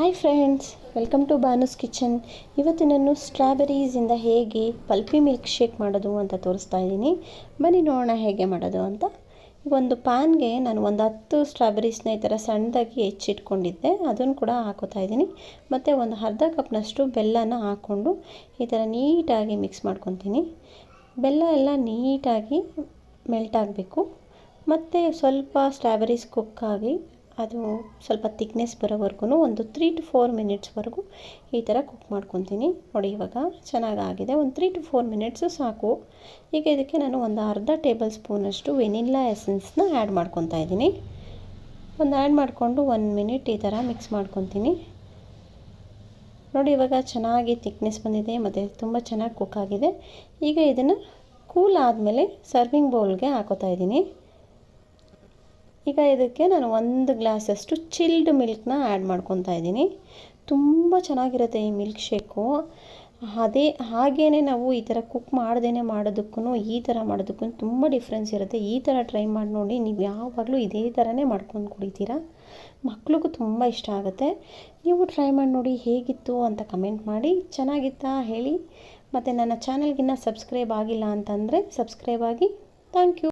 Hi friends, welcome to Banu's kitchen. ಇವತ್ತು ನಾನು ಸ್ಟ್ರಾಬೆರೀಸಿಂದ ಹೇಗೆ ಪಲ್ಪಿ ಮಿಲ್ಕ್ ಶೇಕ್ ಮಾಡೋದು ಅಂತ ತೋರಿಸ್ತಾ ಇದ್ದೀನಿ. ಬನ್ನಿ ನೋಡೋಣ ಹೇಗೆ ಮಾಡೋದು ಅಂತ. ಈಗ ಒಂದು ಪ್ಯಾನ್ಗೆ ನಾನು ಒಂದು 10 ಸ್ಟ್ರಾಬೆರೀಸ್ನ ಈ ಥರ ಸಣ್ಣದಾಗಿ ಹೆಚ್ಚಿಟ್ಕೊಂಡಿದ್ದೆ, ಅದನ್ನು ಕೂಡ ಹಾಕೋತಾ ಇದ್ದೀನಿ. ಮತ್ತು ಒಂದು ಅರ್ಧ ಕಪ್ನಷ್ಟು ಬೆಲ್ಲನ ಹಾಕ್ಕೊಂಡು ಈ ಥರ ನೀಟಾಗಿ ಮಿಕ್ಸ್ ಮಾಡ್ಕೊತೀನಿ. ಬೆಲ್ಲ ಎಲ್ಲ ನೀಟಾಗಿ ಮೆಲ್ಟ್ ಆಗಬೇಕು. ಮತ್ತು ಸ್ವಲ್ಪ ಸ್ಟ್ರಾಬೆರೀಸ್ ಕುಕ್ಕಾಗಿ ಅದು ಸ್ವಲ್ಪ ತಿಕ್ನೆಸ್ ಬರೋವರೆಗೂ ಒಂದು 3 to 4 ಮಿನಿಟ್ಸ್ವರೆಗೂ ಈ ಥರ ಕುಕ್ ಮಾಡ್ಕೊತೀನಿ. ನೋಡಿ, ಇವಾಗ ಚೆನ್ನಾಗಾಗಿದೆ. ಒಂದು 3 to 4 ಮಿನಿಟ್ಸು ಸಾಕು. ಈಗ ಇದಕ್ಕೆ ನಾನು ಒಂದು ಅರ್ಧ ಟೇಬಲ್ ಸ್ಪೂನಷ್ಟು ವೆನಿಲ್ಲಾ ಎಸೆನ್ಸ್ನ ಆ್ಯಡ್ ಮಾಡ್ಕೊತಾ ಇದ್ದೀನಿ. ಆ್ಯಡ್ ಮಾಡಿಕೊಂಡು 1 ಮಿನಿಟ್ ಈ ಥರ ಮಿಕ್ಸ್ ಮಾಡ್ಕೊತೀನಿ. ನೋಡಿ, ಇವಾಗ ಚೆನ್ನಾಗಿ ತಿಕ್ನೆಸ್ ಬಂದಿದೆ ಮತ್ತು ತುಂಬ ಚೆನ್ನಾಗಿ ಕುಕ್ ಆಗಿದೆ. ಈಗ ಇದನ್ನು ಕೂಲ್ ಆದಮೇಲೆ ಸರ್ವಿಂಗ್ ಬೌಲ್ಗೆ ಹಾಕೋತಾ ಇದ್ದೀನಿ. ಈಗ ಇದಕ್ಕೆ ನಾನು 1 ಗ್ಲಾಸಷ್ಟು ಚಿಲ್ಡ್ ಮಿಲ್ಕ್ನ ಆ್ಯಡ್ ಮಾಡ್ಕೊತಾ ಇದ್ದೀನಿ. ತುಂಬ ಚೆನ್ನಾಗಿರುತ್ತೆ ಈ ಮಿಲ್ಕ್ ಶೇಕು. ಹಾಗೇ ನಾವು ಈ ಥರ ಕುಕ್ ಮಾಡ್ದೇ ಮಾಡೋದಕ್ಕೂ ಈ ಥರ ಮಾಡೋದಕ್ಕೂ ತುಂಬ ಡಿಫ್ರೆನ್ಸ್ ಇರುತ್ತೆ. ಈ ಥರ ಟ್ರೈ ಮಾಡಿ ನೋಡಿ, ನೀವು ಯಾವಾಗಲೂ ಇದೇ ಥರನೇ ಮಾಡ್ಕೊಂಡು ಕುಡಿತೀರಾ. ಮಕ್ಳಿಗೂ ತುಂಬ ಇಷ್ಟ ಆಗುತ್ತೆ. ನೀವು ಟ್ರೈ ಮಾಡಿ ನೋಡಿ, ಹೇಗಿತ್ತು ಅಂತ ಕಮೆಂಟ್ ಮಾಡಿ. ಚೆನ್ನಾಗಿತ್ತಾ ಹೇಳಿ. ಮತ್ತು ನನ್ನ ಚಾನಲ್ಗಿನ್ನ ಸಬ್ಸ್ಕ್ರೈಬ್ ಆಗಿಲ್ಲ ಅಂತಂದರೆ ಸಬ್ಸ್ಕ್ರೈಬ್ ಆಗಿ. Thank you.